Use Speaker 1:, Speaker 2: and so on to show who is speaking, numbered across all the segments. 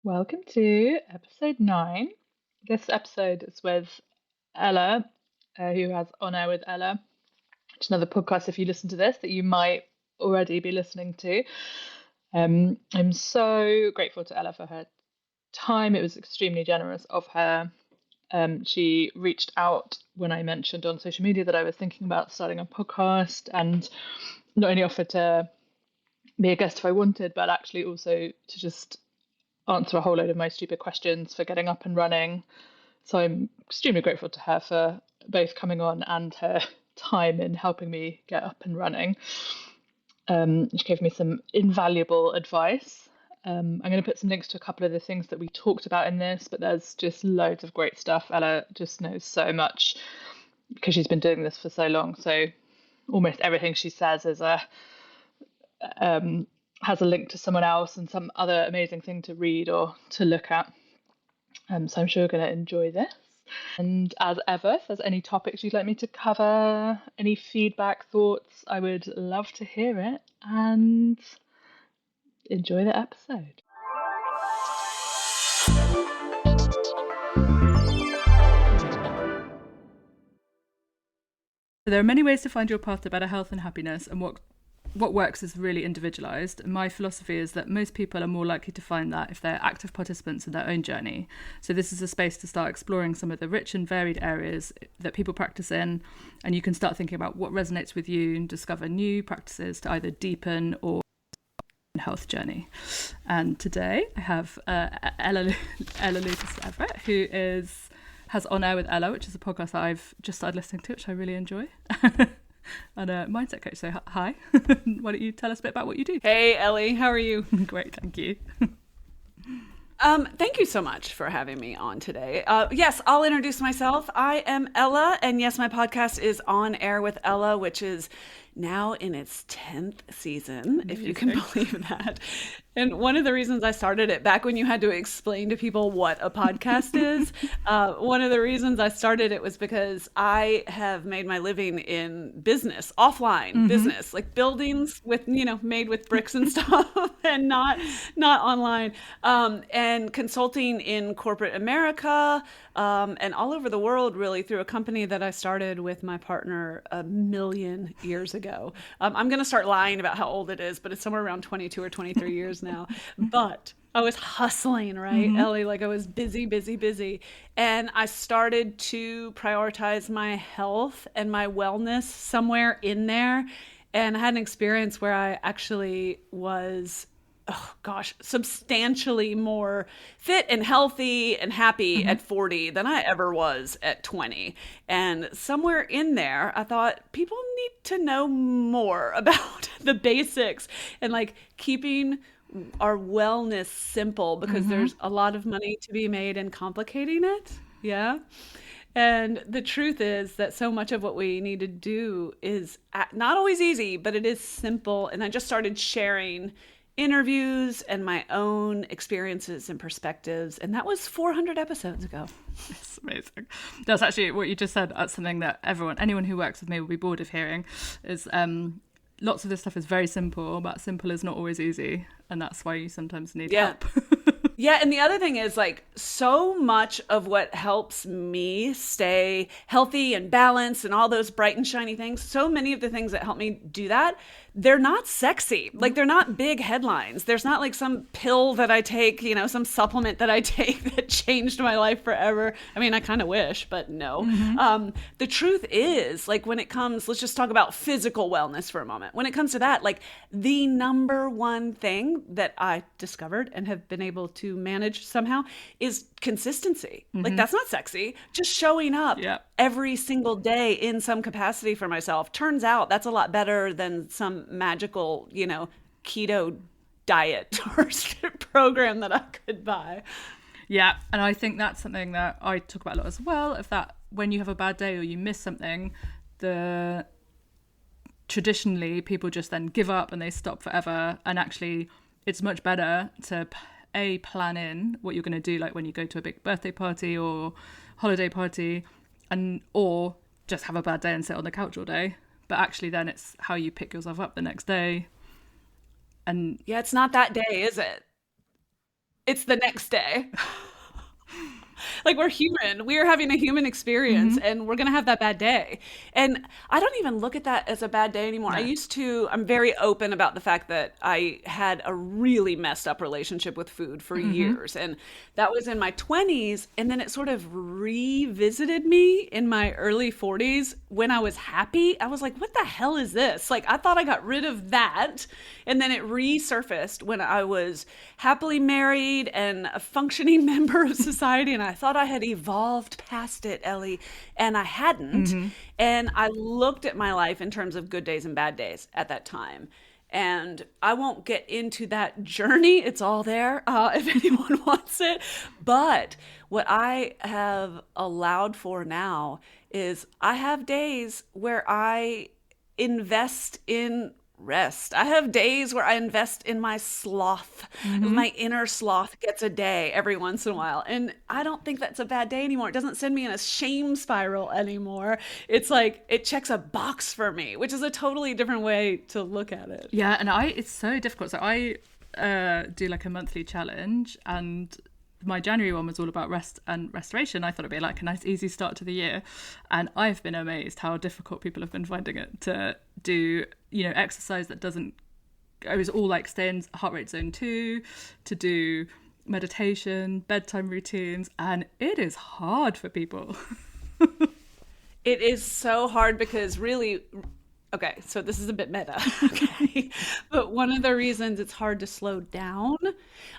Speaker 1: Welcome to episode 9. This episode is with Ella, who has On Air with Ella, which is another podcast, if you listen to this, that you might already be listening to. I'm so grateful to Ella for her time. It was extremely generous of her. She reached out when I mentioned on social media that I was thinking about starting a podcast, and not only offered to be a guest if I wanted, but actually also to just answer a whole load of my stupid questions for getting up and running. So I'm extremely grateful to her for both coming on and her time in helping me get up and running. She gave me some invaluable advice. I'm going to put some links to a couple of the things that we talked about in this, but there's just loads of great stuff. Ella just knows so much because she's been doing this for so long. So almost everything she says is has a link to someone else and some other amazing thing to read or to look at. So I'm sure you're going to enjoy this. And as ever, if there's any topics you'd like me to cover, any feedback, thoughts, I would love to hear it. And enjoy the episode.
Speaker 2: There are many ways to find your path to better health and happiness, and what works is really individualized. And my philosophy is that most people are more likely to find that if they're active participants in their own journey. So this is a space to start exploring some of the rich and varied areas that people practice in, and you can start thinking about what resonates with you and discover new practices to either deepen or health journey. And today I have Ella Lucas Everett, who has On Air with Ella, which is a podcast that I've just started listening to, which I really enjoy. And a mindset coach. So hi. Why don't you tell us a bit about what you do?
Speaker 3: Hey, Ellie. How are you?
Speaker 2: Great, thank you.
Speaker 3: Thank you so much for having me on today. Yes, I'll introduce myself. I am Ella, and yes, my podcast is On Air with Ella, which is now in its 10th season, if you can believe that. And one of the reasons I started it back when you had to explain to people what a podcast is, one of the reasons I started it was because I have made my living in business, offline business, like buildings with, made with bricks and stuff and not online, and consulting in corporate America, and all over the world, really, through a company that I started with my partner a million years ago. I'm going to start lying about how old it is, but it's somewhere around 22 or 23 years now. But I was hustling, right, Ellie? Like I was busy. And I started to prioritize my health and my wellness somewhere in there. And I had an experience where I actually was substantially more fit and healthy and happy at 40 than I ever was at 20. And somewhere in there, I thought people need to know more about the basics and like keeping our wellness simple because there's a lot of money to be made in complicating it. Yeah. And the truth is that so much of what we need to do is not always easy, but it is simple. And I just started sharing interviews and my own experiences and perspectives. And that was 400 episodes ago.
Speaker 2: It's amazing. That's actually what you just said. That's something that anyone who works with me will be bored of hearing is lots of this stuff is very simple, but simple is not always easy. And that's why you sometimes need help.
Speaker 3: Yeah, and the other thing is like so much of what helps me stay healthy and balanced and all those bright and shiny things, so many of the things that help me do that, they're not sexy. Like they're not big headlines. There's not like some pill that I take, some supplement that I take that changed my life forever. I mean, I kind of wish, but no. The truth is like when it comes, let's just talk about physical wellness for a moment. When it comes to that, like the number one thing that I discovered and have been able to manage somehow is consistency. Like that's not sexy. Just showing up every single day in some capacity for myself. Turns out that's a lot better than some magical, keto diet or program that I could buy.
Speaker 2: Yeah, and I think that's something that I talk about a lot as well, of that when you have a bad day or you miss something, traditionally people just then give up and they stop forever. And actually it's much better to plan in what you're going to do, like when you go to a big birthday party or holiday party, or just have a bad day and sit on the couch all day. But actually then it's how you pick yourself up the next day. And
Speaker 3: yeah, it's not that day, is it? it's the next day. Like we're human. We are having a human experience
Speaker 2: Mm-hmm.
Speaker 3: and we're going to have that bad day. And I don't even look at that as a bad day anymore.
Speaker 2: No.
Speaker 3: I'm very open about the fact that I had a really messed up relationship with food for
Speaker 2: Mm-hmm.
Speaker 3: years. And that was in my 20s. And then it sort of revisited me in my early 40s when I was happy. I was like, what the hell is this? Like, I thought I got rid of that. And then it resurfaced when I was happily married and a functioning member of society. And I thought I had evolved past it, Ellie, and I hadn't.
Speaker 2: Mm-hmm.
Speaker 3: And I looked at my life in terms of good days and bad days at that time. And I won't get into that journey. It's all there if anyone wants it. But what I have allowed for now is I have days where I invest in rest. I have days where I invest in my sloth.
Speaker 2: Mm-hmm.
Speaker 3: My inner sloth gets a day every once in a while. And I don't think that's a bad day anymore. It doesn't send me in a shame spiral anymore. It's like it checks a box for me, which is a totally different way to look at it.
Speaker 2: Yeah, and it's so difficult. So I do like a monthly challenge, and my January one was all about rest and restoration. I thought it'd be like a nice easy start to the year, and I've been amazed how difficult people have been finding it to do, exercise that doesn't, it was all like stay in heart rate zone 2, to do meditation, bedtime routines, and it is hard for people.
Speaker 3: It is so hard because really, okay, so this is a bit meta, okay? But one of the reasons it's hard to slow down,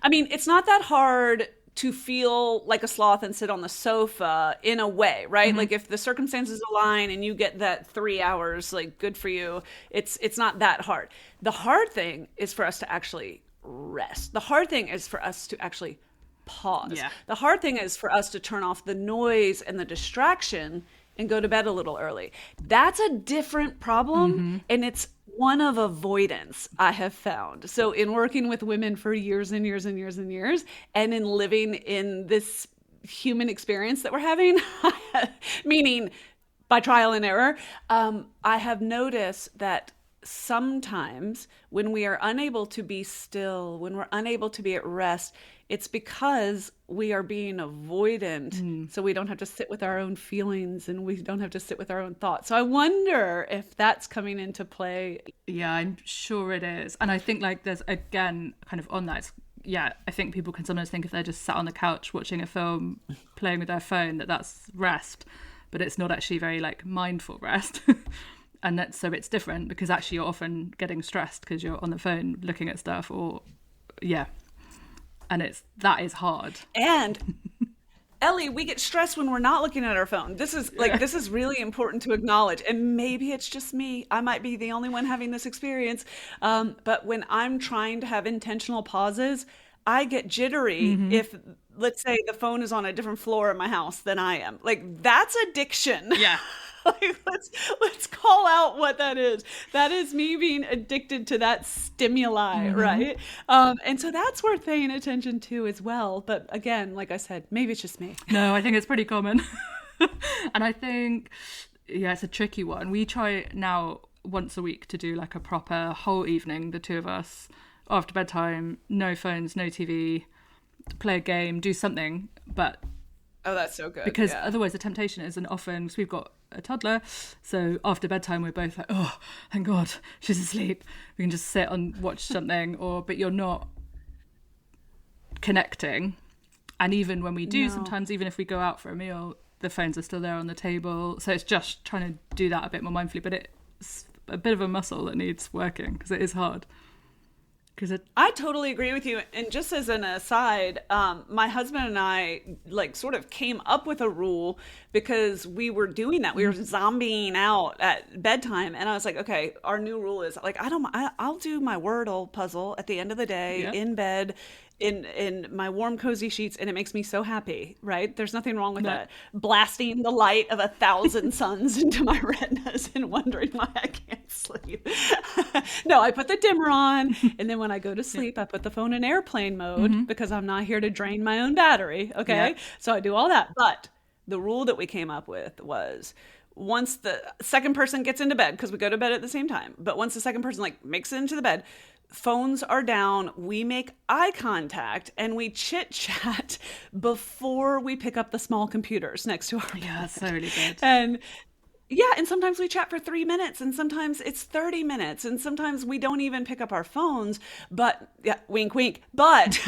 Speaker 3: I mean, it's not that hard to feel like a sloth and sit on the sofa in a way, right? Like if the circumstances align and you get that 3 hours, like good for you, it's not that hard. The hard thing is for us to actually rest. The hard thing is for us to actually pause.
Speaker 2: Yeah.
Speaker 3: The hard thing is for us to turn off the noise and the distraction and go to bed a little early. That's a different problem, and it's one of avoidance, I have found. So in working with women for years and years and years and years, and in living in this human experience that we're having, meaning by trial and error, I have noticed that sometimes when we are unable to be still, when we're unable to be at rest, it's because we are being avoidant. So we don't have to sit with our own feelings and we don't have to sit with our own thoughts. So I wonder if that's coming into play.
Speaker 2: Yeah, I'm sure it is. And I think like there's, again, kind of on that, I think people can sometimes think if they're just sat on the couch watching a film, playing with their phone, that's rest, but it's not actually very like mindful rest. And so it's different because actually you're often getting stressed because you're on the phone looking at stuff and that is hard.
Speaker 3: And Ellie, we get stressed when we're not looking at our phone. This is really important to acknowledge. And maybe it's just me. I might be the only one having this experience. But when I'm trying to have intentional pauses, I get jittery if, let's say, the phone is on a different floor in my house than I am. Like, that's addiction.
Speaker 2: Yeah.
Speaker 3: Like, let's call out what that is. That is me being addicted to that stimuli, right? And so that's worth paying attention to as well. But again, like I said, maybe it's just me.
Speaker 2: No, I think it's pretty common. And I think, it's a tricky one. We try now once a week to do like a proper whole evening, the two of us, after bedtime, no phones, no TV, play a game, do something. But
Speaker 3: oh, that's so good.
Speaker 2: Because otherwise the temptation is, and often, because we've got a toddler, so after bedtime we're both like, oh, thank God, she's asleep. We can just sit and watch something, but you're not connecting. And even when we do, sometimes even if we go out for a meal, the phones are still there on the table. So it's just trying to do that a bit more mindfully, but it's a bit of a muscle that needs working because it is hard.
Speaker 3: I totally agree with you. And just as an aside, my husband and I like sort of came up with a rule because we were doing that. We were zombieing out at bedtime. And I was like, okay, our new rule is like, I'll do my Wordle puzzle at the end of the day in bed in my warm, cozy sheets. And it makes me so happy, right? There's nothing wrong with that. Blasting the light of 1,000 suns into my retinas and wondering why I can't sleep. No, I put the dimmer on. And then when I go to sleep, I put the phone in airplane mode because I'm not here to drain my own battery. Okay. So I do all that. But the rule that we came up with was once the second person gets into bed, because we go to bed at the same time, but once the second person like makes it into the bed, phones are down, we make eye contact, and we chit chat before we pick up the small computers next to our
Speaker 2: Yeah, that's
Speaker 3: bed.
Speaker 2: so really good.
Speaker 3: And yeah, and sometimes we chat for 3 minutes, and sometimes it's 30 minutes, and sometimes we don't even pick up our phones. But yeah, wink, wink. But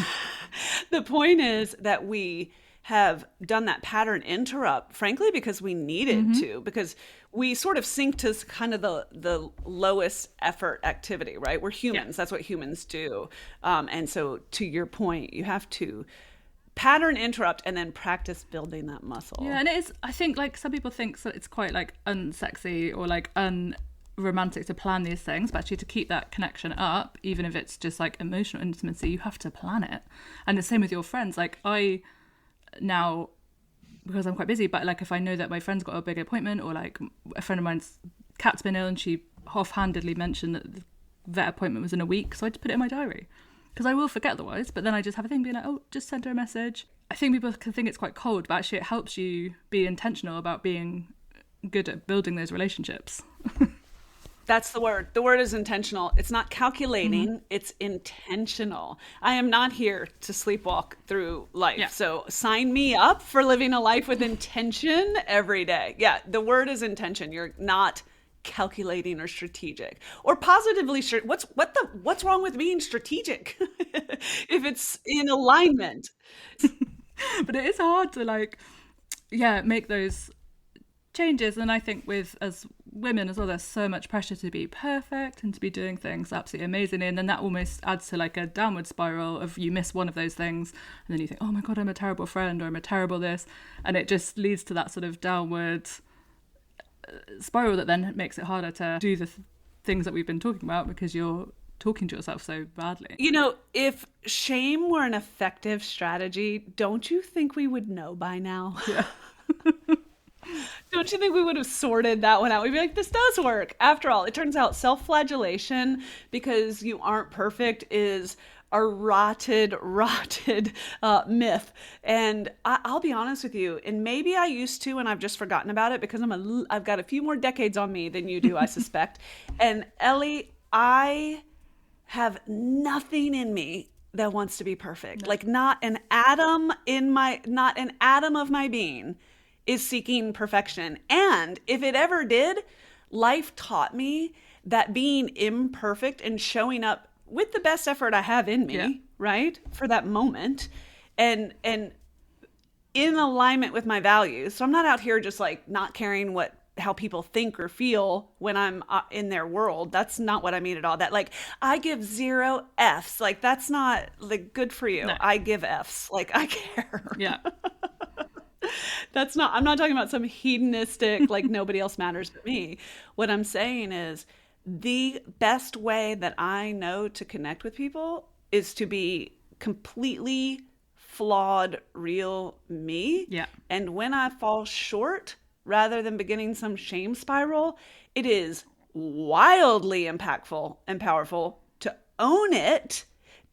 Speaker 3: the point is that we have done that pattern interrupt, frankly, because we needed to, because we sort of sync to kind of the lowest effort activity, right? We're humans. That's what humans do. And so to your point, you have to pattern interrupt and then practice building that muscle.
Speaker 2: Yeah, and it is, I think, like, some people think that it's quite like unsexy or like unromantic to plan these things, but actually to keep that connection up, even if it's just like emotional intimacy, you have to plan it. And the same with your friends. Like, I now, because I'm quite busy, but like if I know that my friend's got a big appointment, or like a friend of mine's cat's been ill and she offhandedly mentioned that the vet appointment was in a week, so I just put it in my diary. Because I will forget otherwise, but then I just have a thing being like, oh, just send her a message. I think people can think it's quite cold, but actually it helps you be intentional about being good at building those relationships.
Speaker 3: That's the word. The word is intentional. It's not calculating, it's intentional. I am not here to sleepwalk through life.
Speaker 2: Yeah.
Speaker 3: So sign me up for living a life with intention every day. Yeah, the word is intention. You're not calculating or strategic or positively. What's wrong with being strategic if it's in alignment?
Speaker 2: But it is hard to like, yeah, make those changes. And I think with as women as well, there's so much pressure to be perfect and to be doing things absolutely amazingly, and then that almost adds to like a downward spiral of you miss one of those things and then you think, oh my god, I'm a terrible friend, or I'm a terrible this, and it just leads to that sort of downward spiral that then makes it harder to do the things that we've been talking about because you're talking to yourself so badly.
Speaker 3: You know, if shame were an effective strategy, don't you think we would know by now?
Speaker 2: Yeah.
Speaker 3: Don't you think we would have sorted that one out? We'd be like, this does work. After all, it turns out self-flagellation because you aren't perfect is a rotted myth. And I'll be honest with you, and maybe I used to and I've just forgotten about it because I've got a few more decades on me than you do, I suspect. And Ellie, I have nothing in me that wants to be perfect. No. Like not an atom of my being is seeking perfection. And if it ever did, life taught me that being imperfect and showing up with the best effort I have in me, right, for that moment, and in alignment with my values. So I'm not out here just like not caring how people think or feel when I'm in their world. That's not what I mean at all. That like, I give 0 Fs. Like, that's not like good for you. No. I give Fs. Like, I care.
Speaker 2: Yeah.
Speaker 3: I'm not talking about some hedonistic, like nobody else matters but me. What I'm saying is the best way that I know to connect with people is to be completely flawed, real me.
Speaker 2: Yeah.
Speaker 3: And when I fall short, rather than beginning some shame spiral, it is wildly impactful and powerful to own it,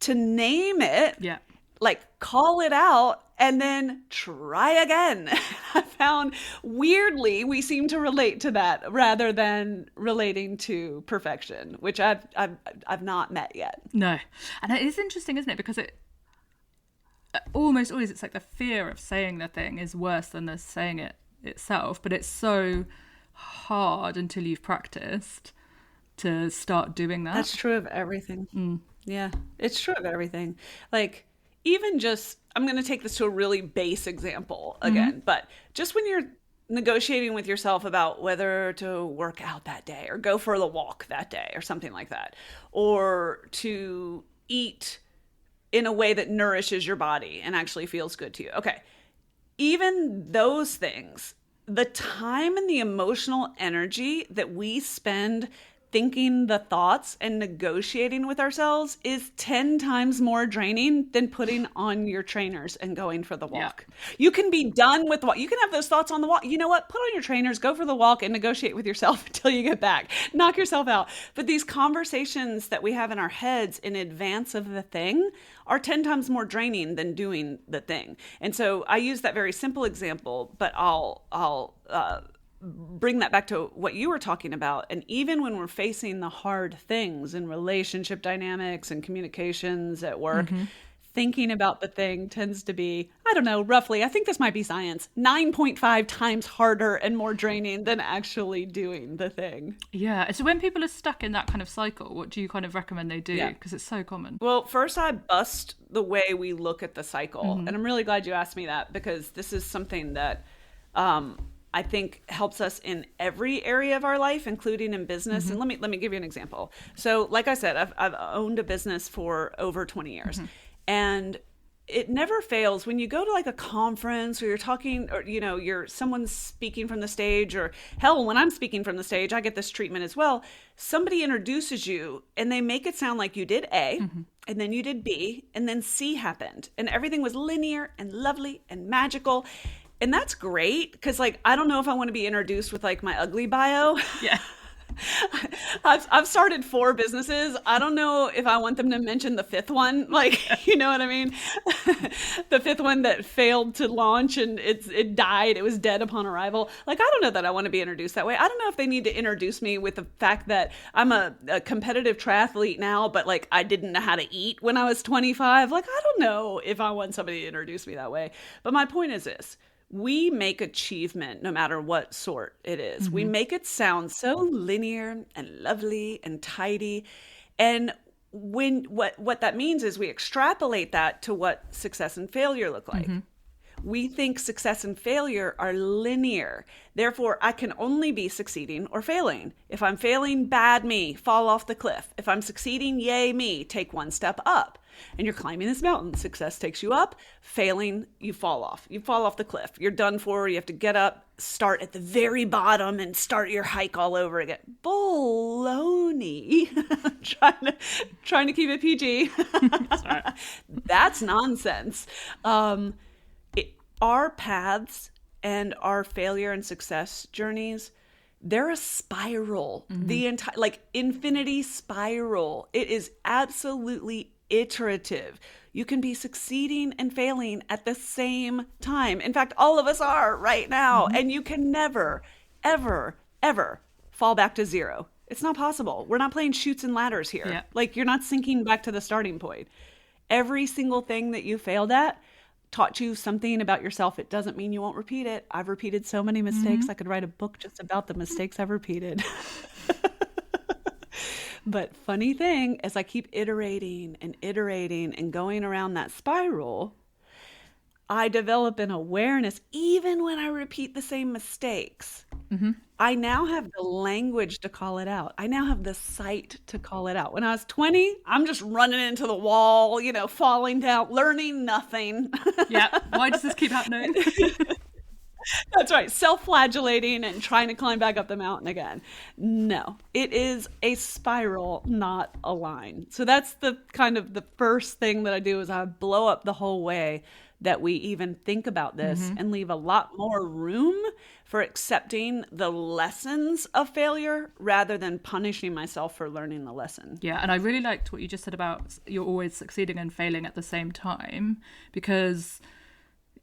Speaker 3: to name it, like call it out, and then try again. I found weirdly we seem to relate to that rather than relating to perfection, which I've not met yet.
Speaker 2: No, and it is interesting, isn't it? Because it almost always, it's like the fear of saying the thing is worse than the saying it itself, but it's so hard until you've practiced to start doing that.
Speaker 3: That's true of everything. Yeah, it's true of everything. Like, even just, I'm going to take this to a really base example again, but just when you're negotiating with yourself about whether to work out that day or go for the walk that day or something like that, or to eat in a way that nourishes your body and actually feels good to you. Okay. Even those things, the time and the emotional energy that we spend thinking the thoughts and negotiating with ourselves is 10 times more draining than putting on your trainers and going for the walk. Yeah. You can be done with the walk. You can have those thoughts on the walk. You know what? Put on your trainers, go for the walk, and negotiate with yourself until you get back. Knock yourself out. But these conversations that we have in our heads in advance of the thing are 10 times more draining than doing the thing. And so I use that very simple example, but I'll bring that back to what you were talking about. And even when we're facing the hard things in relationship dynamics and communications at work, thinking about the thing tends to be, I don't know, roughly, I think this might be science, 9.5 times harder and more draining than actually doing the thing.
Speaker 2: Yeah. So when people are stuck in that kind of cycle, what do you kind of recommend they do?
Speaker 3: Yeah.
Speaker 2: Because it's so common.
Speaker 3: Well, first I bust the way we look at the cycle. And I'm really glad you asked me that, because this is something that I think helps us in every area of our life, including in business. And let me give you an example. So like I said, I've owned a business for over 20 years. And it never fails when you go to like a conference, or you're talking, or, you know, someone's speaking from the stage, or hell, when I'm speaking from the stage, I get this treatment as well. Somebody introduces you and they make it sound like you did A, and then you did B, and then C happened. And everything was linear and lovely and magical. And that's great, because like, I don't know if I want to be introduced with like my ugly bio.
Speaker 2: Yeah.
Speaker 3: I've started 4 businesses. I don't know if I want them to mention the 5th one. Like, you know what I mean? The 5th one that failed to launch and it died. It was dead upon arrival. Like, I don't know that I want to be introduced that way. I don't know if they need to introduce me with the fact that I'm a competitive triathlete now, but like I didn't know how to eat when I was 25. Like, I don't know if I want somebody to introduce me that way. But my point is this. We make achievement, no matter what sort it is. We make it sound so linear and lovely and tidy. And what that means is we extrapolate that to what success and failure look like. We think success and failure are linear. Therefore, I can only be succeeding or failing. If I'm failing, bad me, fall off the cliff. If I'm succeeding, yay me, take one step up. And you're climbing this mountain. Success takes you up. Failing, you fall off. You fall off the cliff. You're done for. You have to get up, start at the very bottom, and start your hike all over again. Baloney. trying to keep it PG. That's nonsense. Our paths and our failure and success journeys, they're a spiral. The entire, like, infinity spiral. It is absolutely iterative. You can be succeeding and failing at the same time. In fact, all of us are right now. And you can never, ever, ever fall back to zero. It's not possible. We're not playing chutes and ladders here.
Speaker 2: Yeah.
Speaker 3: Like, you're not sinking back to the starting point. Every single thing that you failed at taught you something about yourself. It doesn't mean you won't repeat it. I've repeated so many mistakes. I could write a book just about the mistakes I've repeated. But funny thing, as I keep iterating and going around that spiral, I develop an awareness, even when I repeat the same mistakes. I now have the language to call it out. I now have the sight to call it out. When I was 20, I'm just running into the wall, you know, falling down, learning nothing.
Speaker 2: Yeah. Why does this keep happening?
Speaker 3: That's right. Self-flagellating and trying to climb back up the mountain again. No, it is a spiral, not a line. So that's the kind of the first thing that I do is I blow up the whole way that we even think about this and leave a lot more room for accepting the lessons of failure rather than punishing myself for learning the lesson.
Speaker 2: Yeah, and I really liked what you just said about you're always succeeding and failing at the same time, because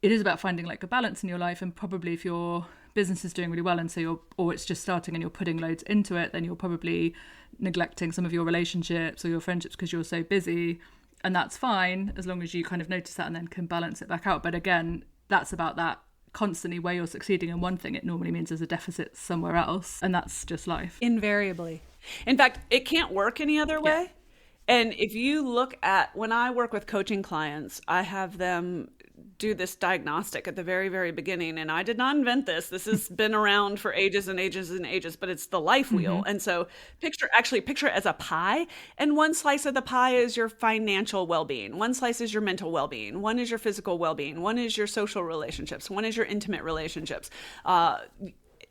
Speaker 2: it is about finding like a balance in your life. And probably if your business is doing really well and so or it's just starting and you're putting loads into it, then you're probably neglecting some of your relationships or your friendships because you're so busy. And that's fine as long as you kind of notice that and then can balance it back out. But again, that's about that constantly where you're succeeding in one thing, it normally means there's a deficit somewhere else. And that's just life.
Speaker 3: Invariably. In fact, it can't work any other way. Yeah. And if you look at, when I work with coaching clients, I have them do this diagnostic at the very, very beginning. And I did not invent this. This has been around for ages and ages and ages, but it's the life wheel. And so picture it as a pie. And one slice of the pie is your financial well-being. One slice is your mental well-being. One is your physical well-being. One is your social relationships. One is your intimate relationships. The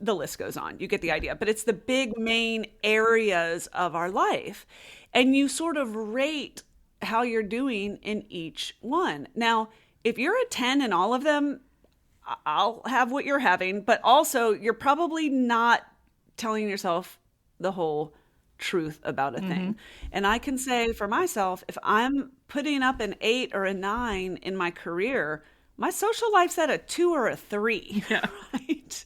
Speaker 3: list goes on. You get the idea. But it's the big main areas of our life. And you sort of rate how you're doing in each one. Now, if you're a 10 in all of them, I'll have what you're having, but also you're probably not telling yourself the whole truth about a thing. And I can say for myself, if I'm putting up an 8 or a 9 in my career, my social life's at a 2 or a 3, right?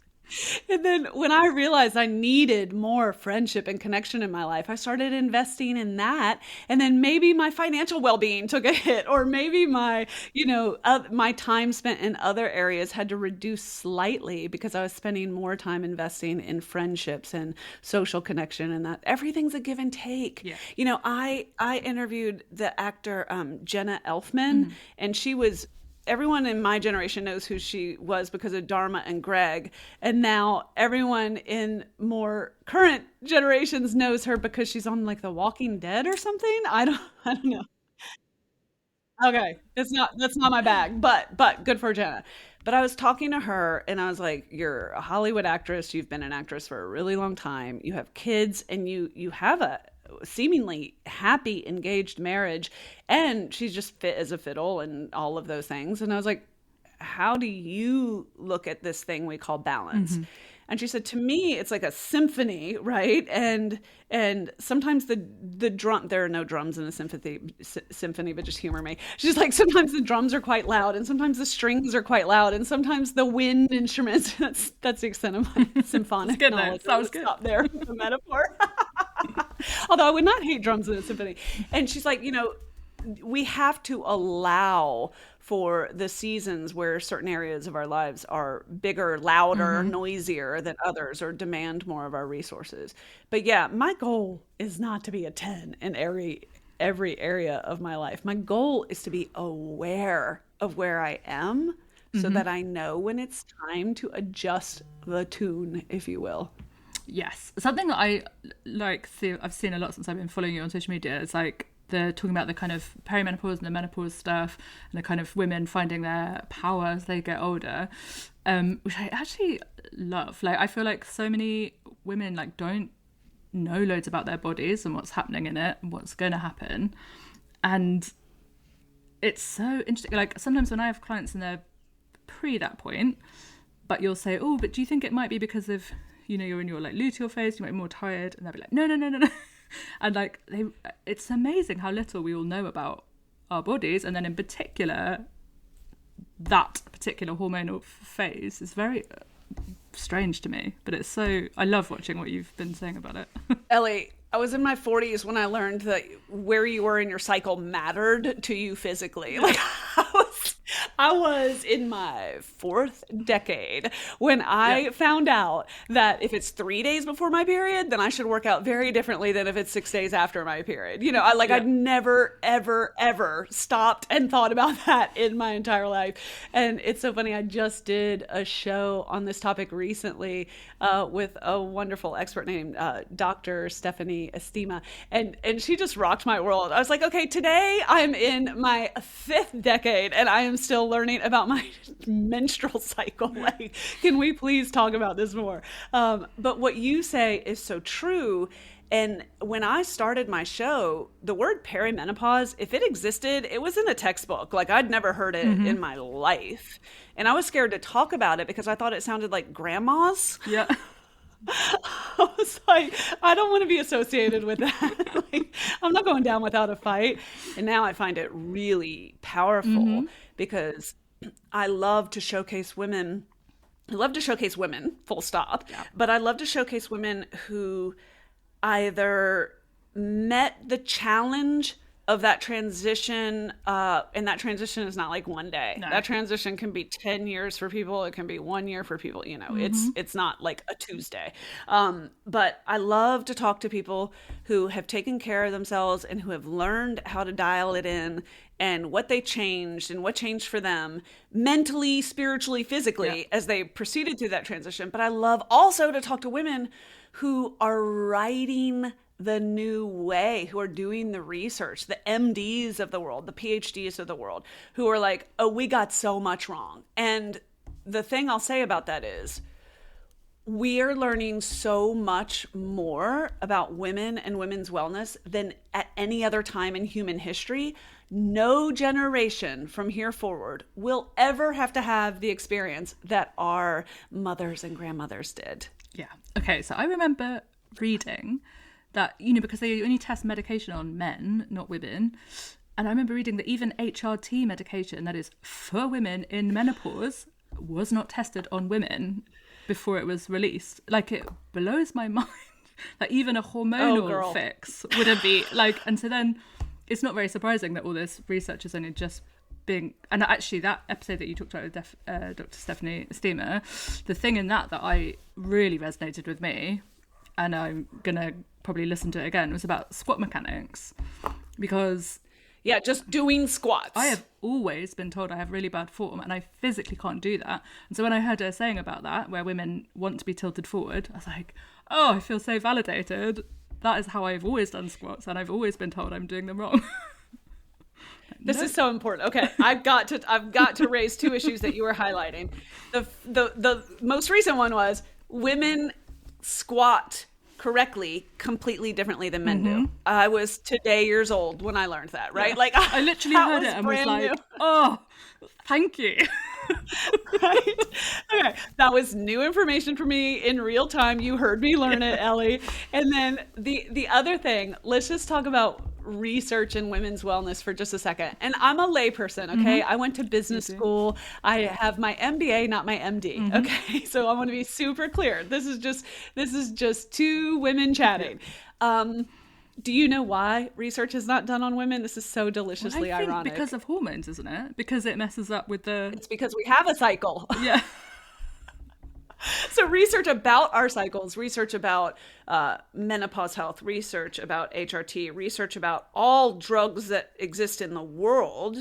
Speaker 3: And then when I realized I needed more friendship and connection in my life, I started investing in that. And then maybe my financial well-being took a hit, or maybe my, my time spent in other areas had to reduce slightly because I was spending more time investing in friendships and social connection, and that everything's a give and take.
Speaker 2: Yeah.
Speaker 3: I interviewed the actor Jenna Elfman, and she was everyone in my generation knows who she was because of Dharma and Greg. And now everyone in more current generations knows her because she's on like The Walking Dead or something. I don't know. Okay. That's not my bag, but good for Jenna. But I was talking to her and I was like, you're a Hollywood actress, you've been an actress for a really long time, you have kids, and you have a seemingly happy engaged marriage, and she's just fit as a fiddle and all of those things. And I was like, how do you look at this thing we call balance? And she said, to me, it's like a symphony, right? And sometimes the drum, there are no drums in a symphony, but just humor me. She's like, sometimes the drums are quite loud, and sometimes the strings are quite loud, and sometimes the wind instruments. That's the extent of my symphonic
Speaker 2: good,
Speaker 3: knowledge.
Speaker 2: that was good.
Speaker 3: Stop there, the metaphor. Although I would not hate drums in a symphony. And she's like, we have to allow for the seasons where certain areas of our lives are bigger, louder, noisier than others, or demand more of our resources. But yeah, my goal is not to be a 10 in every area of my life. My goal is to be aware of where I am so that I know when it's time to adjust the tune, if you will.
Speaker 2: Yes. Something that I I've seen a lot since I've been following you on social media is like they're talking about the kind of perimenopause and the menopause stuff, and the kind of women finding their power as they get older, which I actually love. Like, I feel like so many women like don't know loads about their bodies and what's happening in it and what's going to happen. And it's so interesting. Like, sometimes when I have clients and they're pre that point, but you'll say, oh, but do you think it might be because of, you're in your like luteal phase, you might be more tired? And they'll be like, no. And like, it's amazing how little we all know about our bodies. And then in particular, that particular hormonal phase is very strange to me. But it's so, I love watching what you've been saying about it.
Speaker 3: Ellie, I was in my 40s when I learned that where you were in your cycle mattered to you physically. Like, I was in my 4th decade when I found out that if it's 3 days before my period, then I should work out very differently than if it's 6 days after my period. I'd never, ever, ever stopped and thought about that in my entire life. And it's so funny. I just did a show on this topic recently with a wonderful expert named Dr. Stephanie Estima. And she just rocked my world. I was like, okay, today I'm in my 5th decade and I am still learning about my menstrual cycle. Like, can we please talk about this more? But what you say is so true. And when I started my show, the word perimenopause, if it existed, it was in a textbook. Like, I'd never heard it in my life. And I was scared to talk about it because I thought it sounded like grandma's.
Speaker 2: Yeah.
Speaker 3: I was like, I don't want to be associated with that. Like, I'm not going down without a fight. And now I find it really powerful because I love to showcase women. I love to showcase women, full stop. Yeah. But I love to showcase women who either met the challenge of that transition, and that transition is not like one day. No. That transition can be 10 years for people. It can be 1 year for people. It's not like a Tuesday. But I love to talk to people who have taken care of themselves and who have learned how to dial it in, and what they changed and what changed for them mentally, spiritually, physically as they proceeded through that transition. But I love also to talk to women who are writing the new way, who are doing the research, the MDs of the world, the PhDs of the world, who are like, oh, we got so much wrong. And the thing I'll say about that is we are learning so much more about women and women's wellness than at any other time in human history. No generation from here forward will ever have to have the experience that our mothers and grandmothers did.
Speaker 2: Yeah. Okay. So I remember reading that, because they only test medication on men, not women. And I remember reading that even HRT medication, that is for women in menopause, was not tested on women before it was released. Like, it blows my mind. Like, even a
Speaker 3: Oh,
Speaker 2: hormonal
Speaker 3: girl.
Speaker 2: fix wouldn't be like, and so then it's not very surprising that all this research is only just being, and actually that episode that you talked about with Dr. Stephanie Steamer, the thing in that I really resonated with me, and I'm gonna probably listen to it again, was about squat mechanics, because
Speaker 3: Yeah, just doing squats.
Speaker 2: I have always been told I have really bad form and I physically can't do that. And so when I heard her saying about that, where women want to be tilted forward, I was like, oh, I feel so validated. That is how I've always done squats, and I've always been told I'm doing them wrong.
Speaker 3: This is so important. Okay, I've got to raise two issues that you were highlighting. The most recent one was women squat correctly completely differently than men do. I was today years old when I learned that, right?
Speaker 2: Yeah.
Speaker 3: Like,
Speaker 2: I literally
Speaker 3: that
Speaker 2: heard it and was
Speaker 3: brand
Speaker 2: like,
Speaker 3: new.
Speaker 2: oh, thank you.
Speaker 3: Right? Okay, that was new information for me in real time. You heard me learn it, Ellie. And then the other thing, let's just talk about research in women's wellness for just a second. And I'm a layperson, okay? I went to business school. I have my MBA, not my MD. Okay, so I want to be super clear. This is just two women chatting. Do you know why research is not done on women? This is so deliciously
Speaker 2: I think
Speaker 3: ironic.
Speaker 2: because of hormones, isn't it? Because it messes up with the...
Speaker 3: It's because we have a cycle.
Speaker 2: Yeah.
Speaker 3: So research about our cycles, research about menopause health, research about HRT, research about all drugs that exist in the world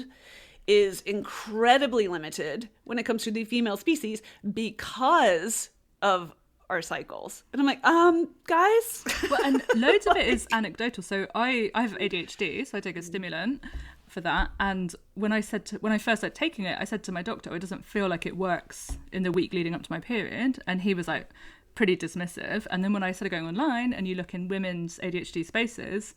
Speaker 3: is incredibly limited when it comes to the female species because of our cycles. And I'm like, guys.
Speaker 2: Well, and loads of it is anecdotal. So I have ADHD, so I take a stimulant for that. And when I first started taking it, I said to my doctor, it doesn't feel like it works in the week leading up to my period. And he was like pretty dismissive. And then when I started going online and you look in women's ADHD spaces,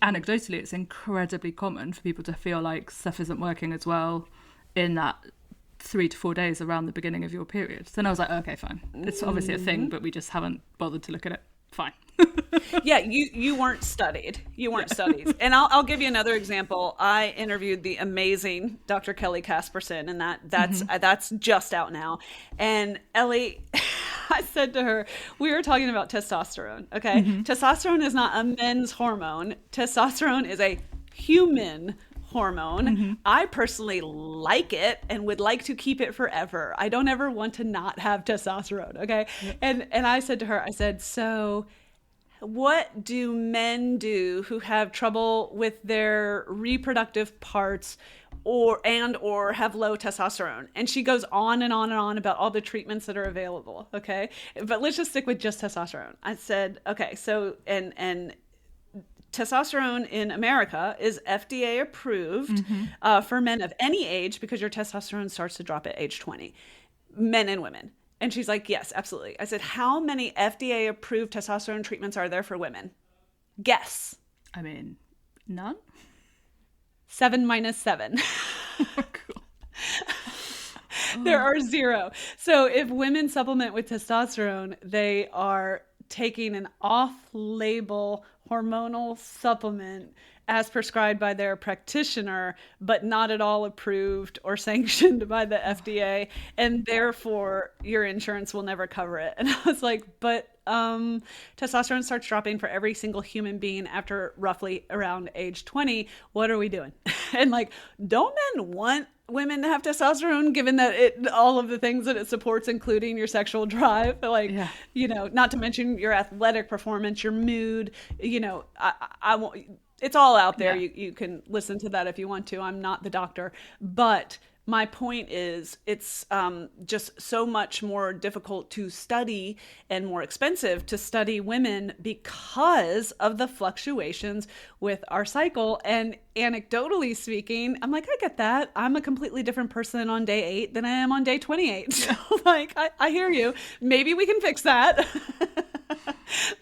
Speaker 2: anecdotally, it's incredibly common for people to feel like stuff isn't working as well in that 3 to 4 days around the beginning of your period. So then I was like, okay, fine. It's obviously a thing, but we just haven't bothered to look at it. Fine.
Speaker 3: Yeah, you weren't studied. You weren't studied. And I'll give you another example. I interviewed the amazing Dr. Kelly Casperson, and that's just out now. And Ellie, I said to her, we were talking about testosterone. Okay, testosterone is not a men's hormone. Testosterone is a human hormone. I personally like it and would like to keep it forever. I don't ever want to not have testosterone. Okay. Yep. And I said to her, I said, so what do men do who have trouble with their reproductive parts or have low testosterone? And she goes on and on and on about all the treatments that are available. Okay. But let's just stick with just testosterone. I said, okay, so, and testosterone in America is FDA approved for men of any age because your testosterone starts to drop at age 20, men and women. And she's like, yes, absolutely. I said, how many FDA approved testosterone treatments are there for women? Guess.
Speaker 2: I mean, none?
Speaker 3: 7 minus 7.
Speaker 2: Cool.
Speaker 3: There are 0. So if women supplement with testosterone, they are taking an off-label hormonal supplement as prescribed by their practitioner, but not at all approved or sanctioned by the FDA, and therefore your insurance will never cover it. And I was like, but testosterone starts dropping for every single human being after roughly around age 20. What are we doing? And like, don't men want women to have testosterone, given that all of the things that it supports, including your sexual drive, like, yeah. You know, not to mention your athletic performance, your mood, you know, I won't, it's all out there. Yeah. You can listen to that if you want to. I'm not the doctor, but my point is it's just so much more difficult to study and more expensive to study women because of the fluctuations with our cycle. And anecdotally speaking, I'm like, I get that. I'm a completely different person on day 8 than I am on day 28. So like, I hear you. Maybe we can fix that.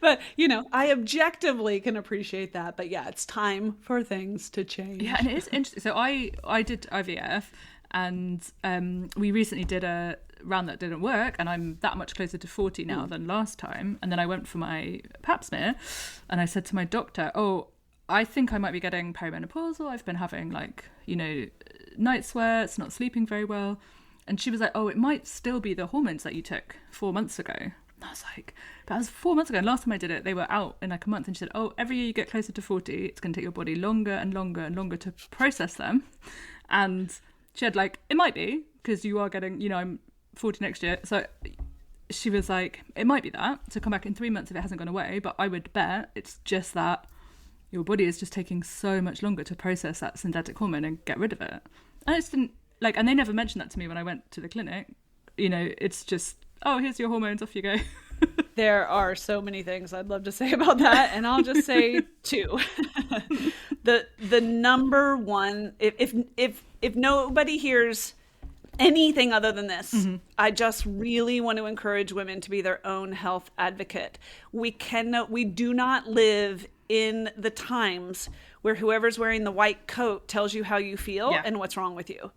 Speaker 3: But, you know, I objectively can appreciate that. But yeah, it's time for things to change.
Speaker 2: Yeah, and it is interesting. So I did IVF. And we recently did a round that didn't work, and I'm that much closer to 40 now than last time. And then I went for my pap smear, and I said to my doctor, oh, I think I might be getting perimenopausal. I've been having, like, you know, night sweats, not sleeping very well. And she was like, oh, it might still be the hormones that you took 4 months ago. And I was like, that was 4 months ago. And last time I did it, they were out in like a month. And she said, oh, every year you get closer to 40, it's going to take your body longer and longer and longer to process them. And she had like, it might be, because you are getting, you know, I'm 40 next year. So she was like, it might be that. So come back in 3 months if it hasn't gone away. But I would bet it's just that your body is just taking so much longer to process that synthetic hormone and get rid of it. And I just didn't, like, and they never mentioned that to me when I went to the clinic. You know, it's just, oh, here's your hormones, off you go.
Speaker 3: There are so many things I'd love to say about that, and I'll just say two. The number one, if nobody hears anything other than this, mm-hmm. I just really want to encourage women to be their own health advocate. We do not live in the times where whoever's wearing the white coat tells you how you feel and what's wrong with you.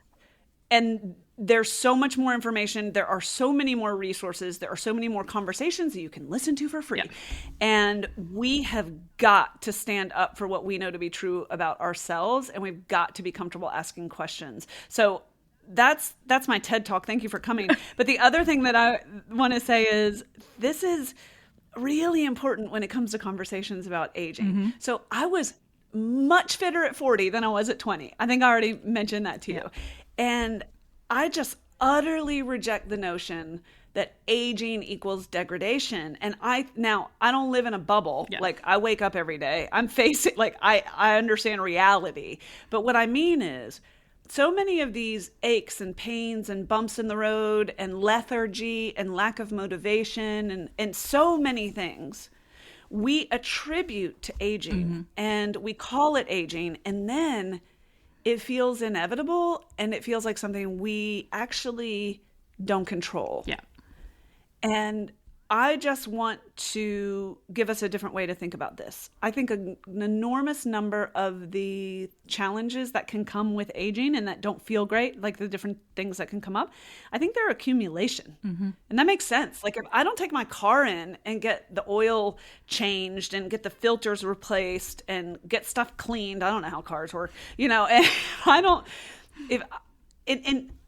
Speaker 3: And there's so much more information. There are so many more resources. There are so many more conversations that you can listen to for free. Yeah. And we have got to stand up for what we know to be true about ourselves. And we've got to be comfortable asking questions. So that's my TED Talk. Thank you for coming. But the other thing that I want to say is this is really important when it comes to conversations about aging. Mm-hmm. So I was much fitter at 40 than I was at 20. I think I already mentioned that to you. And I just utterly reject the notion that aging equals degradation. And I don't live in a bubble. Yeah. Like, I wake up every day. I'm facing, like, I understand reality. But what I mean is, so many of these aches and pains and bumps in the road and lethargy and lack of motivation and so many things we attribute to aging, mm-hmm. and we call it aging, and then it feels inevitable and it feels like something we actually don't control. Yeah. And I just want to give us a different way to think about this. I think an enormous number of the challenges that can come with aging and that don't feel great, like the different things that can come up, I think they're accumulation. Mm-hmm. And that makes sense. Like, if I don't take my car in and get the oil changed and get the filters replaced and get stuff cleaned, I don't know how cars work, you know, and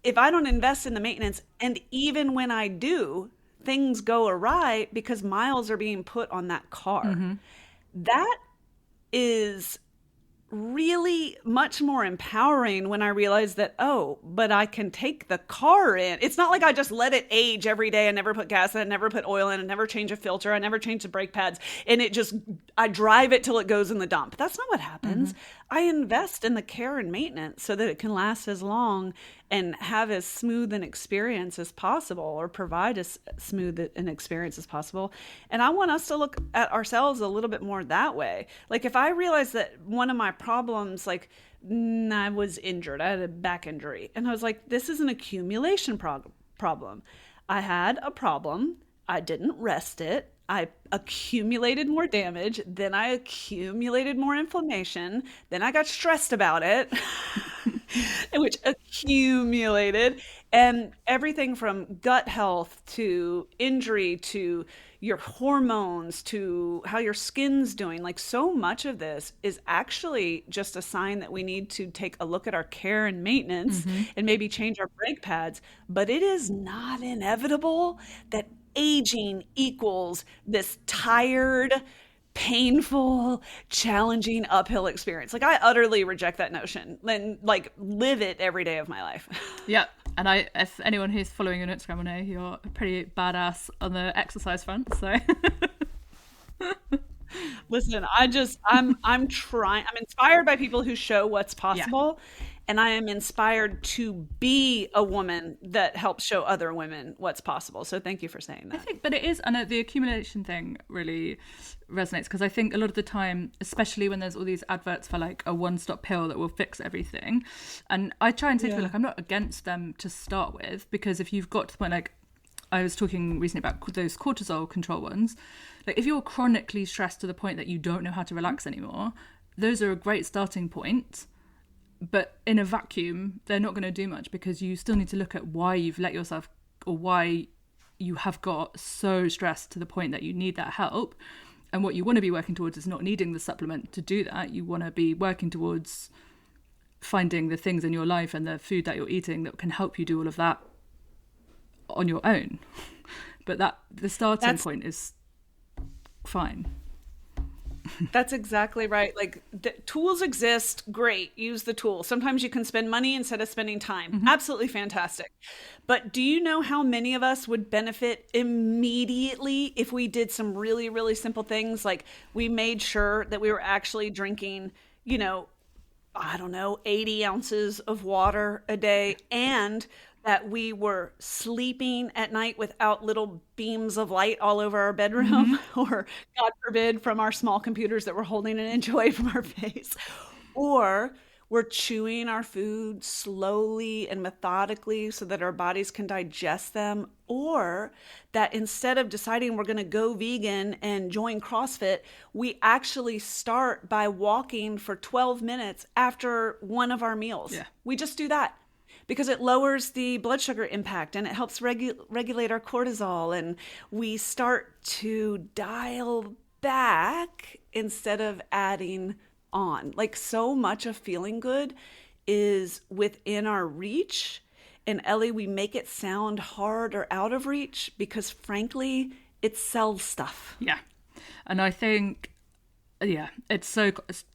Speaker 3: if I don't invest in the maintenance, and even when I do, things go awry because miles are being put on that car. Mm-hmm. That is really much more empowering when I realize that, oh, but I can take the car in. It's not like I just let it age every day and never put gas in it, never put oil in it, never change a filter, I never change the brake pads, and I drive it till it goes in the dump. That's not what happens. Mm-hmm. I invest in the care and maintenance so that it can last as long and have as smooth an experience as possible, or provide as smooth an experience as possible. And I want us to look at ourselves a little bit more that way. Like, if I realize that one of my problems, like, I was injured, I had a back injury, and I was like, this is an accumulation problem. I had a problem, I didn't rest it, I accumulated more damage, then I accumulated more inflammation, then I got stressed about it, which accumulated, and everything from gut health to injury to your hormones to how your skin's doing. Like, so much of this is actually just a sign that we need to take a look at our care and maintenance, mm-hmm. and maybe change our brake pads. But it is not inevitable that aging equals this tired, painful, challenging uphill experience. Like, I utterly reject that notion and, like, live it every day of my life.
Speaker 2: Yeah. And if anyone who's following you on Instagram will know, you're pretty badass on the exercise front. So
Speaker 3: listen, I'm trying. I'm inspired by people who show what's possible. Yeah. And I am inspired to be a woman that helps show other women what's possible. So thank you for saying that.
Speaker 2: I think, but it is, and the accumulation thing really resonates, because I think a lot of the time, especially when there's all these adverts for like a one-stop pill that will fix everything, and I try and say to people, like, I'm not against them to start with, because if you've got to the point, like I was talking recently about those cortisol control ones, like if you're chronically stressed to the point that you don't know how to relax anymore, those are a great starting point. But in a vacuum, they're not going to do much, because you still need to look at why you've let yourself, or why you have got so stressed to the point that you need that help. And what you want to be working towards is not needing the supplement to do that. You want to be working towards finding the things in your life and the food that you're eating that can help you do all of that on your own. But that the starting
Speaker 3: That's
Speaker 2: point is fine.
Speaker 3: That's exactly right. Like the tools exist, great. Use the tool. Sometimes you can spend money instead of spending time. Absolutely fantastic. But do you know how many of us would benefit immediately if we did some really, really simple things? Like we made sure that we were actually drinking, you know, I don't know, 80 ounces of water a day, and that we were sleeping at night without little beams of light all over our bedroom, or God forbid, from our small computers that we're holding and enjoy from our face. Or we're chewing our food slowly and methodically so that our bodies can digest them. Or that instead of deciding we're going to go vegan and join CrossFit, we actually start by walking for 12 minutes after one of our meals.
Speaker 2: Yeah.
Speaker 3: We just do that because it lowers the blood sugar impact and it helps regulate our cortisol. And we start to dial back instead of adding on. Like so much of feeling good is within our reach. And Ellie, we make it sound hard or out of reach because frankly, it sells stuff.
Speaker 2: Yeah. And I think, yeah, it's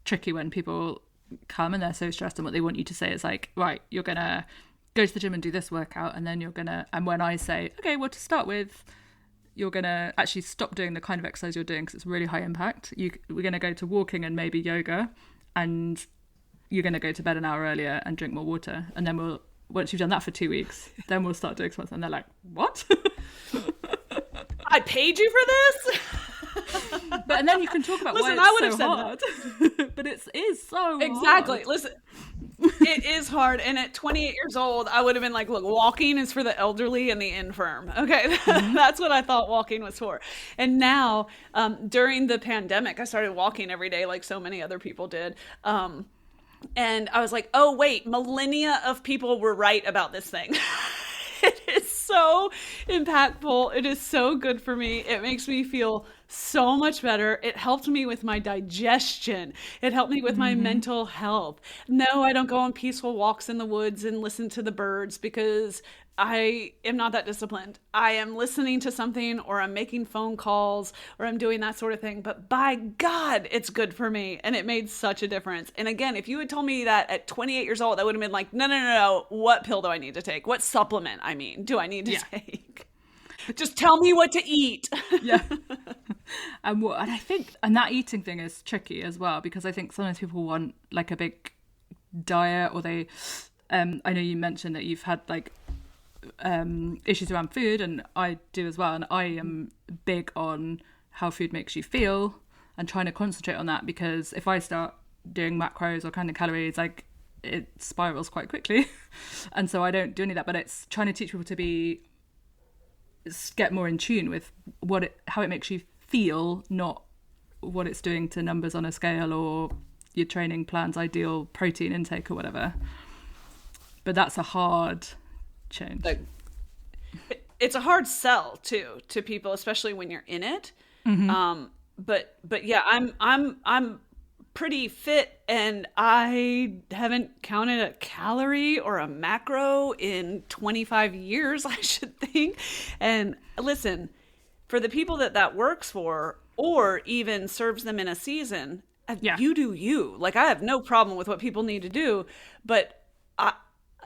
Speaker 2: tricky when people come and they're so stressed, and what they want you to say is like, right, you're going to go to the gym and do this workout, and then you're going to, and when I say, okay, well, to start with, you're going to actually stop doing the kind of exercise you're doing because it's really high impact. We're going to go to walking and maybe yoga, and you're going to go to bed an hour earlier and drink more water. And then once you've done that for 2 weeks, then we'll start doing something. And they're like, what?
Speaker 3: I paid you for this?
Speaker 2: But and then you can talk about
Speaker 3: Listen,
Speaker 2: why
Speaker 3: I would
Speaker 2: it's
Speaker 3: have
Speaker 2: so
Speaker 3: said
Speaker 2: hard. But it is so
Speaker 3: Exactly.
Speaker 2: hard.
Speaker 3: Listen, it is hard. And at 28 years old, I would have been like, look, walking is for the elderly and the infirm. Okay. That's what I thought walking was for. And now, during the pandemic, I started walking every day like so many other people did. And I was like, oh, wait, millennia of people were right about this thing. It is so impactful. It is so good for me. It makes me feel so much better. It helped me with my digestion. It helped me with my mental health. No, I don't go on peaceful walks in the woods and listen to the birds because I am not that disciplined. I am listening to something, or I'm making phone calls, or I'm doing that sort of thing. But by God, it's good for me. And it made such a difference. And again, if you had told me that at 28 years old, I would have been like, no. What pill do I need to take? What supplement, do I need to take? Just tell me what to eat.
Speaker 2: Yeah. And I think, and that eating thing is tricky as well, because I think sometimes people want like a big diet, or they, I know you mentioned that you've had like issues around food, and I do as well, and I am big on how food makes you feel and trying to concentrate on that, because if I start doing macros or counting calories, like it spirals quite quickly. And so I don't do any of that, but it's trying to teach people to get more in tune with how it makes you feel, not what it's doing to numbers on a scale or your training plan's ideal protein intake or whatever. But that's a hard change.
Speaker 3: It's a hard sell too to people, especially when you're in it. But yeah, I'm pretty fit, and I haven't counted a calorie or a macro in 25 years, I should think. And listen, for the people that works for, or even serves them in a season, you do you. Like, I have no problem with what people need to do, but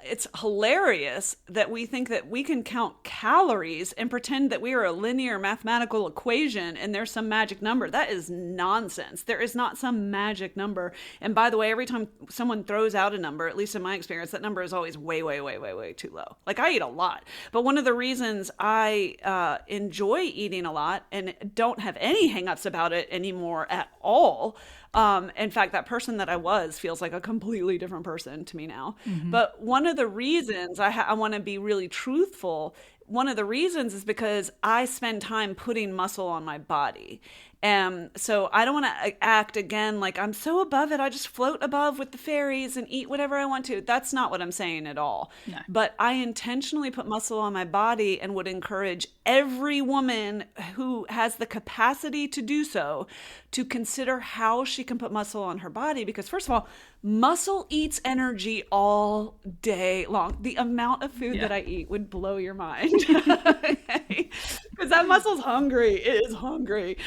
Speaker 3: it's hilarious that we think that we can count calories and pretend that we are a linear mathematical equation and there's some magic number. That is nonsense. There is not some magic number. And by the way, every time someone throws out a number, at least in my experience, that number is always way, way, way, way, way too low. Like, I eat a lot. But one of the reasons I enjoy eating a lot and don't have any hangups about it anymore at all, in fact, that person that I was feels like a completely different person to me now. But one of the reasons I want to be really truthful, one of the reasons is because I spend time putting muscle on my body. So I don't want to act again like I'm so above it, I just float above with the fairies and eat whatever I want to. That's not what I'm saying at all. No. But I intentionally put muscle on my body and would encourage every woman who has the capacity to do so to consider how she can put muscle on her body. Because first of all, muscle eats energy all day long. The amount of food that I eat would blow your mind. Because that muscle's hungry. It is hungry.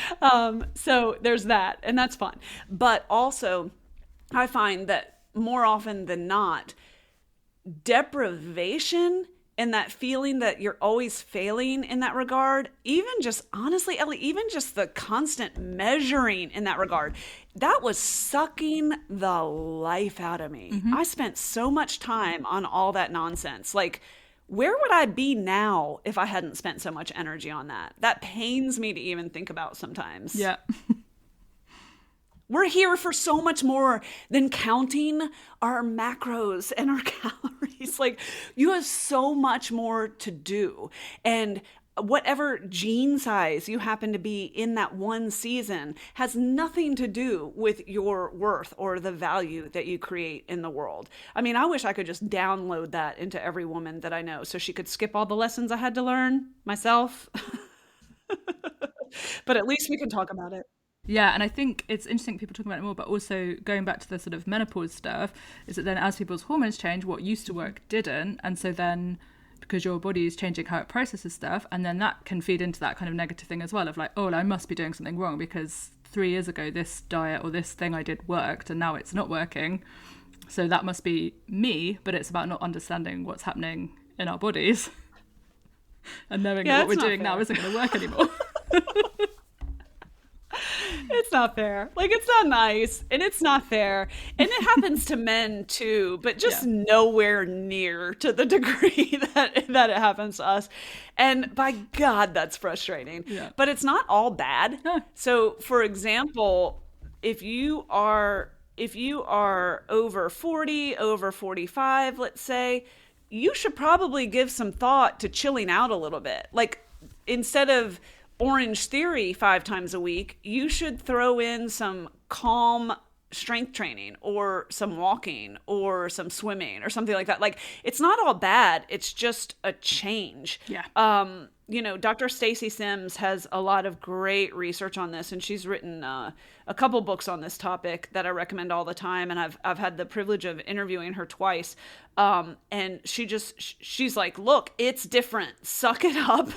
Speaker 3: So there's that, and that's fun. But also, I find that more often than not, deprivation and that feeling that you're always failing in that regard, even just honestly, Ellie, even just the constant measuring in that regard, that was sucking the life out of me. I spent so much time on all that nonsense. Like, where would I be now if I hadn't spent so much energy on that? That pains me to even think about sometimes.
Speaker 2: Yeah.
Speaker 3: We're here for so much more than counting our macros and our calories. Like, you have so much more to do. And whatever gene size you happen to be in that one season has nothing to do with your worth or the value that you create in the world. I mean, I wish I could just download that into every woman that I know so she could skip all the lessons I had to learn myself. But at least we can talk about it.
Speaker 2: Yeah, and I think it's interesting people talking about it more, but also going back to the sort of menopause stuff, is that then as people's hormones change, what used to work didn't. And so then because your body is changing how it processes stuff, and then that can feed into that kind of negative thing as well of like, oh, well, I must be doing something wrong because 3 years ago this diet or this thing I did worked and now it's not working. So that must be me, but it's about not understanding what's happening in our bodies and knowing that what we're doing now isn't going to work anymore.
Speaker 3: It's not fair. Like, it's not nice and it's not fair. And it happens to men too, but just nowhere near to the degree that it happens to us. And by God, that's frustrating. Yeah. But it's not all bad. Huh. So, for example, if you are over 40, over 45, let's say, you should probably give some thought to chilling out a little bit. Like, instead of Orange Theory 5 times a week, you should throw in some calm strength training or some walking or some swimming or something like that. Like, it's not all bad. It's just a change. Yeah. You know, Dr. Stacy Sims has a lot of great research on this, and she's written a couple books on this topic that I recommend all the time. And I've had the privilege of interviewing her twice. And she's like, look, it's different. Suck it up,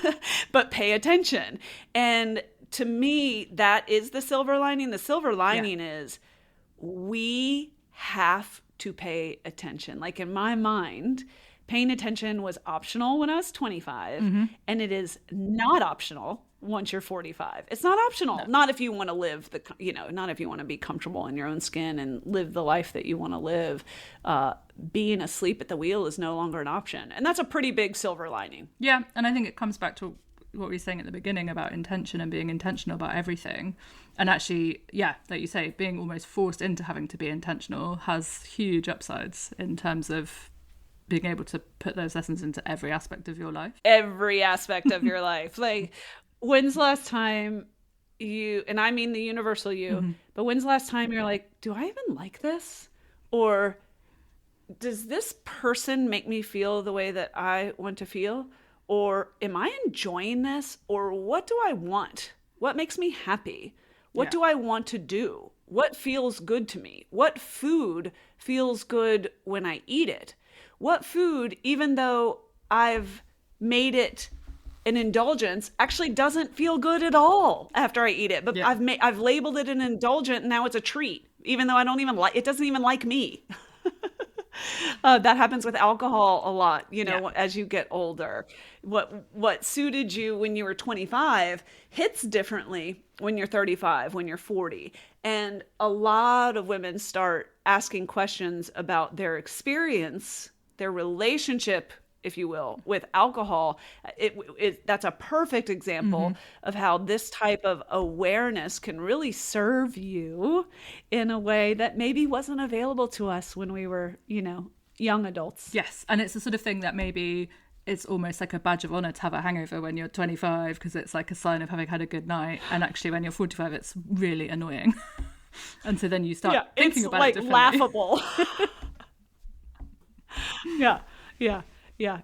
Speaker 3: but pay attention. And to me, that is the silver lining. The silver lining is we have to pay attention. Like, in my mind, paying attention was optional when I was 25, and it is not optional once you're 45. It's not optional. No. Not if you want to live not if you want to be comfortable in your own skin and live the life that you want to live. Being asleep at the wheel is no longer an option. And that's a pretty big silver lining.
Speaker 2: Yeah. And I think it comes back to what we were saying at the beginning about intention and being intentional about everything. And actually, yeah, like you say, being almost forced into having to be intentional has huge upsides in terms of being able to put those lessons into every aspect of your life.
Speaker 3: Every aspect of your life. Like, when's the last time you, and I mean the universal you, but when's the last time you're like, do I even like this? Or does this person make me feel the way that I want to feel? Or am I enjoying this? Or what do I want? What makes me happy? What do I want to do? What feels good to me? What food feels good when I eat it? What food, even though I've made it an indulgence, actually doesn't feel good at all after I eat it. But I've labeled it an indulgent, and now it's a treat, even though I don't even like it. Doesn't even like me. That happens with alcohol a lot, as you get older. What suited you when you were 25 hits differently when you're 35, when you're 40. And a lot of women start asking questions about their experience, their relationship, if you will, with alcohol. That's a perfect example of how this type of awareness can really serve you in a way that maybe wasn't available to us when we were, young adults.
Speaker 2: Yes. And it's the sort of thing that maybe it's almost like a badge of honor to have a hangover when you're 25 because it's like a sign of having had a good night. And actually when you're 45, it's really annoying. And so then you start thinking about it differently.
Speaker 3: Laughable. Yeah.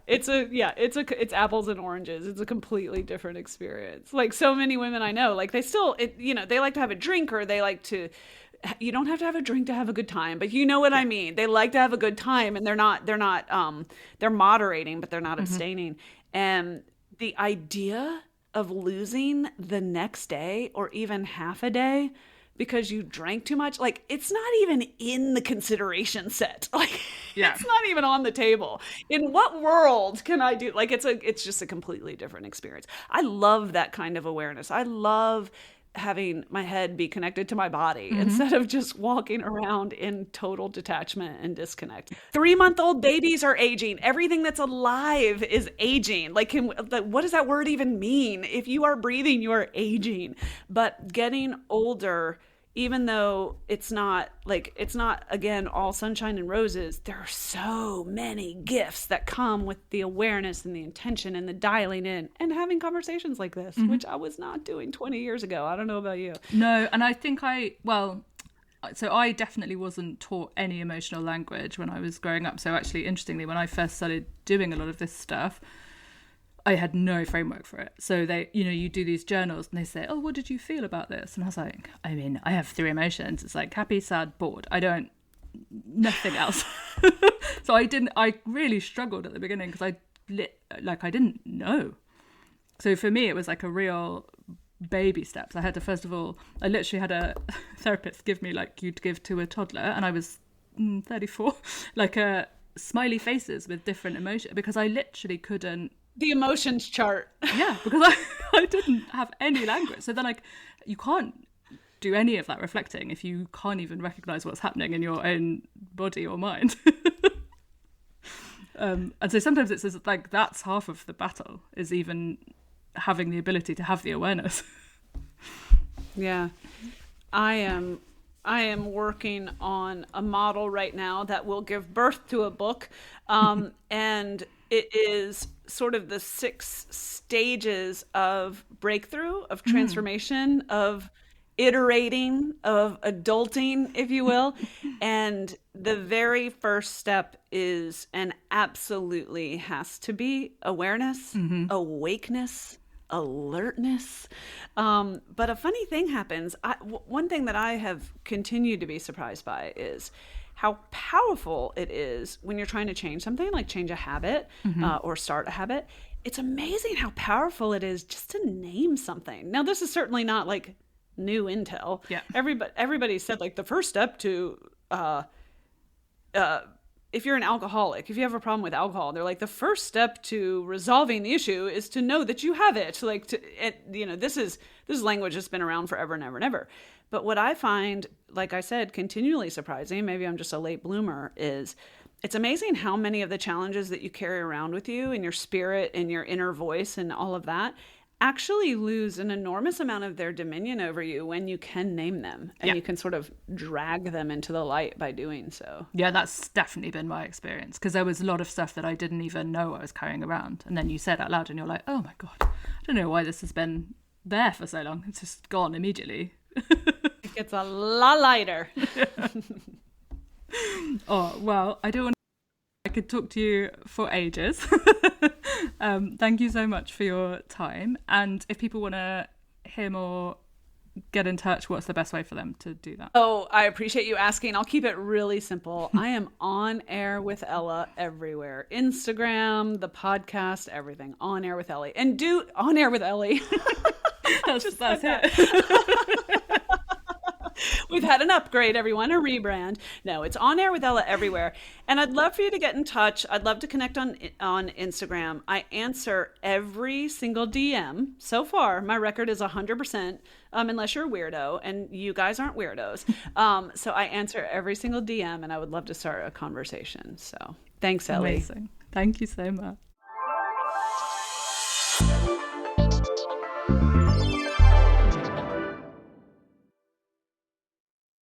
Speaker 3: It's apples and oranges. It's a completely different experience. Like, so many women I know, like, they still, they like to have a drink, or they like to, you don't have to have a drink to have a good time, but you know what I mean? They like to have a good time, and they're moderating, but they're not abstaining. And the idea of losing the next day or even half a day because you drank too much, like, it's not even in the consideration set. Like,
Speaker 2: Yeah.
Speaker 3: it's not even on the table. In what world can I do? Like, it's just a completely different experience. I love that kind of awareness. I love having my head be connected to my body instead of just walking around in total detachment and disconnect. 3-month-old babies are aging. Everything that's alive is aging. Like, what does that word even mean? If you are breathing, you are aging. But getting older, even though it's not again all sunshine and roses, there are so many gifts that come with the awareness and the intention and the dialing in and having conversations like this, which I was not doing 20 years ago. I don't know about you.
Speaker 2: No, and I think so I definitely wasn't taught any emotional language when I was growing up. So actually, interestingly, when I first started doing a lot of this stuff, I had no framework for it. So they, you do these journals and they say, oh, what did you feel about this? And I was like, I mean, I have 3 emotions. It's like happy, sad, bored. Nothing else. So I really struggled at the beginning because I didn't know. So for me, it was like a real baby steps. I had to, first of all, I literally had a therapist give me, like you'd give to a toddler, and I was 34, like smiley faces with different emotions, because I literally couldn't.
Speaker 3: The emotions chart.
Speaker 2: Yeah, because I didn't have any language. So then, like, you can't do any of that reflecting if you can't even recognize what's happening in your own body or mind. And so sometimes it's like that's half of the battle, is even having the ability to have the awareness.
Speaker 3: Yeah. I am working on a model right now that will give birth to a book. And it is sort of the 6 stages of breakthrough, of transformation, of iterating, of adulting, if you will. And the very first step is, and absolutely has to be, awareness, awakeness, alertness. But a funny thing happens. One thing that I have continued to be surprised by is how powerful it is when you're trying to change something, like change a habit or start a habit. It's amazing how powerful it is just to name something. Now, this is certainly not like new intel.
Speaker 2: Yeah.
Speaker 3: Everybody said, like, the first step to if you're an alcoholic, if you have a problem with alcohol, they're like, the first step to resolving the issue is to know that you have it. Like, this is language that's been around forever and ever and ever. But what I find, like I said, continually surprising, maybe I'm just a late bloomer, is it's amazing how many of the challenges that you carry around with you in your spirit and your inner voice and all of that actually lose an enormous amount of their dominion over you when you can name them, and you can sort of drag them into the light by doing so.
Speaker 2: Yeah, that's definitely been my experience, because there was a lot of stuff that I didn't even know I was carrying around, and then you said out loud and you're like, oh my god, I don't know why this has been there for so long. It's just gone immediately.
Speaker 3: It gets a lot lighter.
Speaker 2: Oh, well, I could talk to you for ages. Thank you so much for your time. And if people want to hear more, get in touch, what's the best way for them to do that?
Speaker 3: Oh, I appreciate you asking. I'll keep it really simple. I am on air with Ella everywhere. Instagram, the podcast, everything. On air with Ellie. And do on air with Ellie.
Speaker 2: That's it.
Speaker 3: We've had an upgrade, everyone, a rebrand. No, it's On Air with Ella everywhere. And I'd love for you to get in touch. I'd love to connect on Instagram. I answer every single DM. So far, my record is 100%, unless you're a weirdo, and you guys aren't weirdos. So I answer every single DM, and I would love to start a conversation. So thanks, Ellie.
Speaker 2: Amazing. Thank you so much.